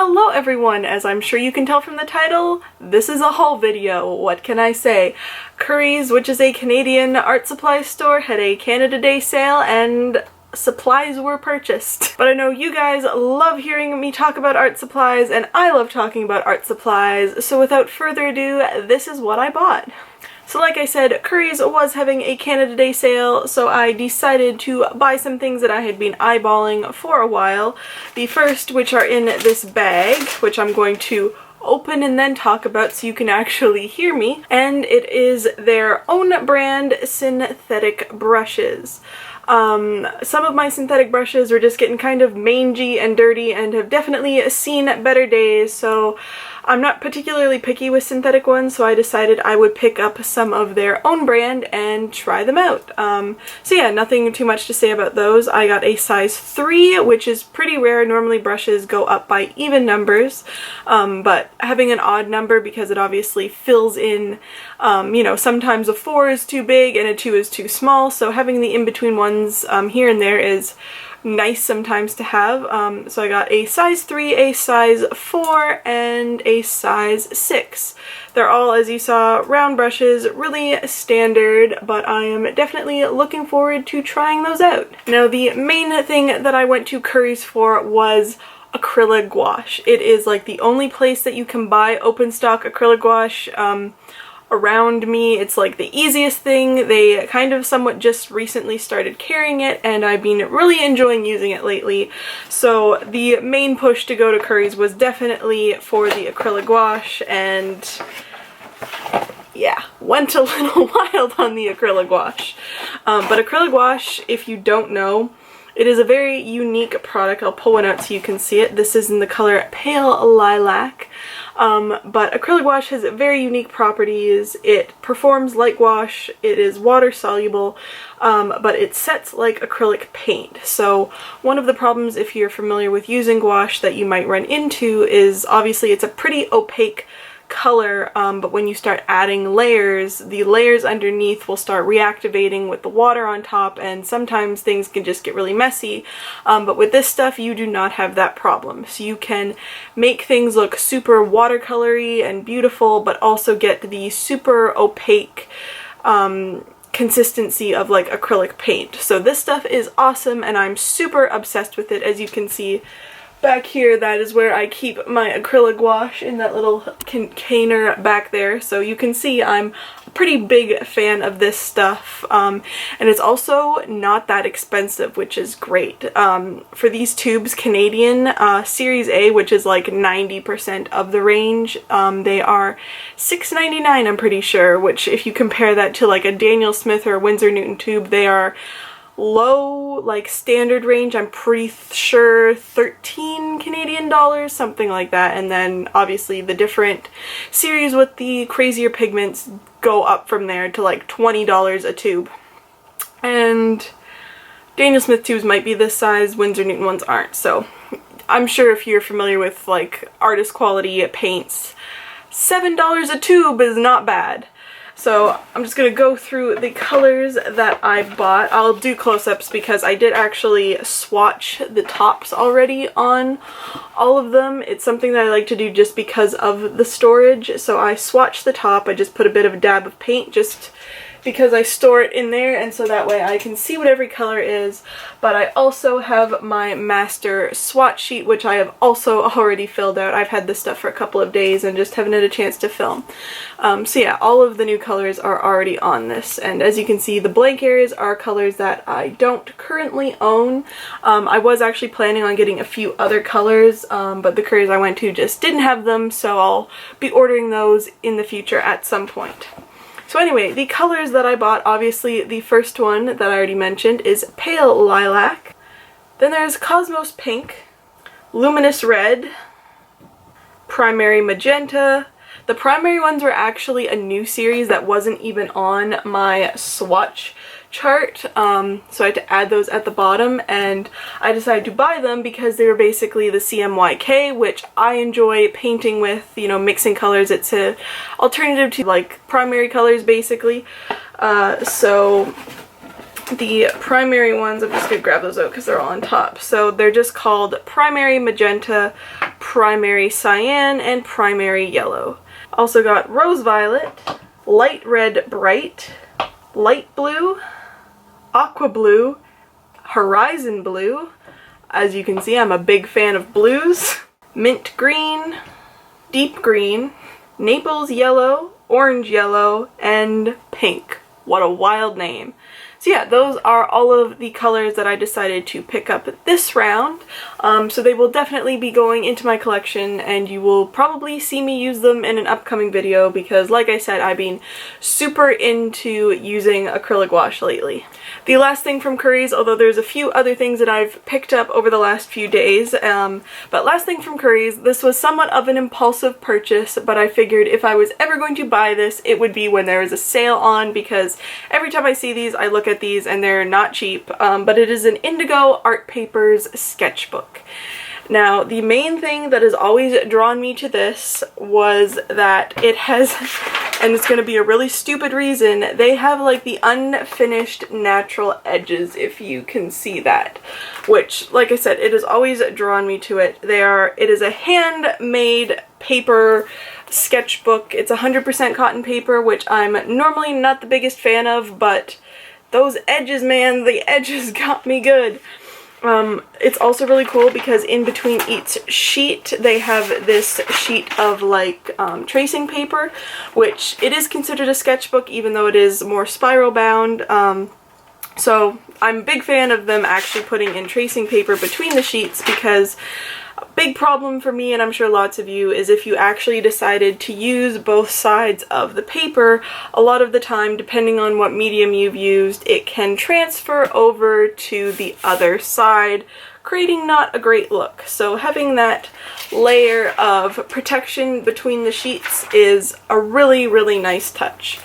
Hello everyone! As I'm sure you can tell from the title, this is a haul video. What can I say? Currys, which is a Canadian art supply store, had a Canada Day sale and supplies were purchased. But I know you guys love hearing me talk about art supplies and I love talking about art supplies, so without further ado, this is what I bought. So like I said, Currys was having a Canada Day sale, so I decided to buy some things that I had been eyeballing for a while. The first, which are in this bag, which I'm going to open and then talk about so you can actually hear me, and it is their own brand synthetic brushes. Some of my synthetic brushes were just getting kind of mangy and dirty and have definitely seen better days, so I'm not particularly picky with synthetic ones, so I decided I would pick up some of their own brand and try them out. So yeah, nothing too much to say about those. I got a size 3, which is pretty rare. Normally brushes go up by even numbers, but having an odd number because it obviously fills in, you know, sometimes a 4 is too big and a 2 is too small, so having the in-between ones here and there is nice sometimes to have. So I got a size 3, a size 4, and a size 6. They're all, as you saw, round brushes, really standard, but I am definitely looking forward to trying those out. Now the main thing that I went to Currys for was acrylic gouache. It is like the only place that you can buy open stock acrylic gouache around me. It's like the easiest thing. They kind of somewhat just recently started carrying it and I've been really enjoying using it lately. So the main push to go to Currys was definitely for the acrylic gouache, and yeah, went a little wild on the acrylic gouache. But acrylic gouache, if you don't know, it is a very unique product. I'll pull one out so you can see it. This is in the color Pale Lilac. But acrylic gouache has very unique properties. It performs like gouache, it is water soluble, but it sets like acrylic paint. So one of the problems, if you're familiar with using gouache, that you might run into is obviously it's a pretty opaque color, but when you start adding layers, the layers underneath will start reactivating with the water on top, and sometimes things can just get really messy. But with this stuff you do not have that problem, so you can make things look super watercolory and beautiful but also get the super opaque consistency of like acrylic paint. So this stuff is awesome and I'm super obsessed with it. As you can see back here, that is where I keep my acrylic gouache, in that little container back there. So you can see I'm a pretty big fan of this stuff, and it's also not that expensive, which is great. For these tubes, Canadian Series A, which is like 90% of the range, they are $6.99 I'm pretty sure, which if you compare that to like a Daniel Smith or a Winsor Newton tube, they are low, like standard range, I'm pretty sure 13 Canadian dollars, something like that, and then obviously the different series with the crazier pigments go up from there to like $20 a tube. And Daniel Smith tubes might be this size, Winsor Newton ones aren't, so I'm sure if you're familiar with like artist quality paints, $7 a tube is not bad. So I'm just going to go through the colors that I bought. I'll do close-ups because I did actually swatch the tops already on all of them. It's something that I like to do just because of the storage. So I swatched the top. I just put a bit of a dab of paint just because I store it in there, and so that way I can see what every color is. But I also have my master swatch sheet, which I have also already filled out. I've had this stuff for a couple of days and just haven't had a chance to film. So yeah, all of the new colors are already on this, and as you can see, the blank areas are colors that I don't currently own. I was actually planning on getting a few other colors, but the Currys I went to just didn't have them, so I'll be ordering those in the future at some point. So anyway, the colors that I bought, obviously the first one that I already mentioned is Pale Lilac. Then there's Cosmos Pink, Luminous Red, Primary Magenta. The primary ones were actually a new series that wasn't even on my swatch chart, so I had to add those at the bottom, and I decided to buy them because they were basically the CMYK, which I enjoy painting with, you know, mixing colors. It's an alternative to like primary colors basically. So the primary ones, I'm just going to grab those out because they're all on top. So they're just called Primary Magenta, Primary Cyan, and Primary Yellow. Also got Rose Violet, Light Red Bright, Light Blue, Aqua Blue, Horizon Blue. As you can see, I'm a big fan of blues. Mint Green, Deep Green, Naples Yellow, Orange Yellow, and Pink. What a wild name. So yeah, those are all of the colors that I decided to pick up this round. So they will definitely be going into my collection, and you will probably see me use them in an upcoming video because, like I said, I've been super into using acrylic gouache lately. The last thing from Currys, although there's a few other things that I've picked up over the last few days, but last thing from Currys, this was somewhat of an impulsive purchase, but I figured if I was ever going to buy this, it would be when there was a sale on, because every time I see these, I look at these and they're not cheap, but it is an Indigo Art Papers sketchbook. Now, the main thing that has always drawn me to this was that it has, and it's going to be a really stupid reason, they have like the unfinished natural edges, if you can see that. Which, like I said, it has always drawn me to it. It is a handmade paper sketchbook. It's 100% cotton paper, which I'm normally not the biggest fan of, but those edges, man, the edges got me good. It's also really cool because in between each sheet they have this sheet of like tracing paper, which it is considered a sketchbook even though it is more spiral bound. So I'm a big fan of them actually putting in tracing paper between the sheets, because a big problem for me, and I'm sure lots of you, is if you actually decided to use both sides of the paper, a lot of the time, depending on what medium you've used, it can transfer over to the other side, creating not a great look. So having that layer of protection between the sheets is a really, really nice touch.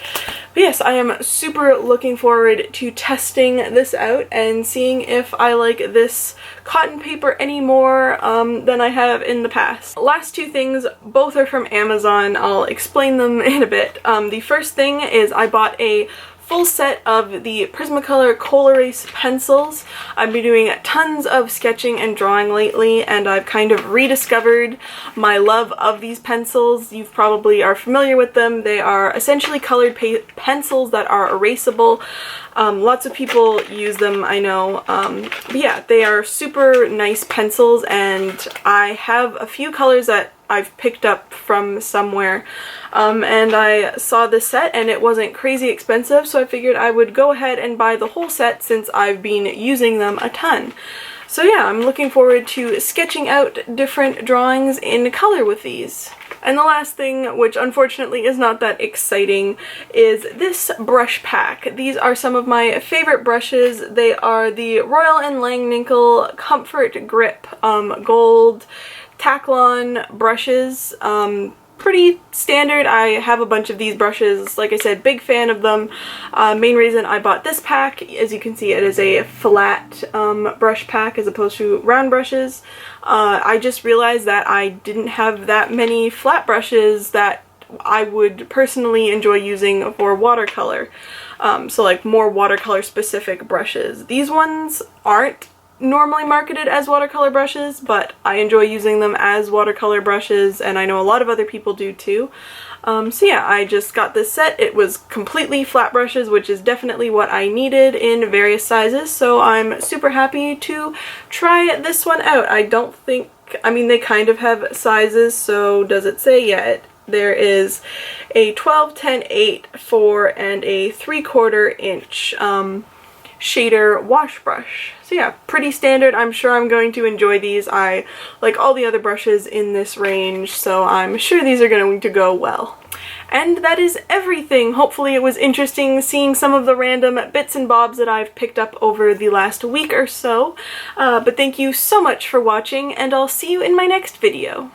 But yes, I am super looking forward to testing this out and seeing if I like this cotton paper any more than I have in the past. Last two things, both are from Amazon. I'll explain them in a bit. The first thing is I bought a full set of the Prismacolor Col-Erase pencils. I've been doing tons of sketching and drawing lately, and I've kind of rediscovered my love of these pencils. You probably are familiar with them. They are essentially colored pencils that are erasable. Lots of people use them, I know. But yeah, they are super nice pencils, and I have a few colors that I've picked up from somewhere, and I saw this set and it wasn't crazy expensive, so I figured I would go ahead and buy the whole set since I've been using them a ton. So yeah, I'm looking forward to sketching out different drawings in color with these. And the last thing, which unfortunately is not that exciting, is this brush pack. These are some of my favorite brushes. They are the Royal & Langnickel Comfort Grip Gold Taklon brushes. Pretty standard. I have a bunch of these brushes. Like I said, big fan of them. Main reason I bought this pack, as you can see, it is a flat brush pack as opposed to round brushes. I just realized that I didn't have that many flat brushes that I would personally enjoy using for watercolor. So like more watercolor specific brushes. These ones aren't normally marketed as watercolor brushes, but I enjoy using them as watercolor brushes, and I know a lot of other people do too. So yeah, I just got this set. It was completely flat brushes, which is definitely what I needed in various sizes, so I'm super happy to try this one out. I don't think, I mean, they kind of have sizes, so does it say? Yeah, there is a 12, 10, 8, 4, and a 3/4 inch shader wash brush. So yeah, pretty standard. I'm sure I'm going to enjoy these. I like all the other brushes in this range, so I'm sure these are going to go well. And that is everything. Hopefully it was interesting seeing some of the random bits and bobs that I've picked up over the last week or so. But thank you so much for watching, and I'll see you in my next video.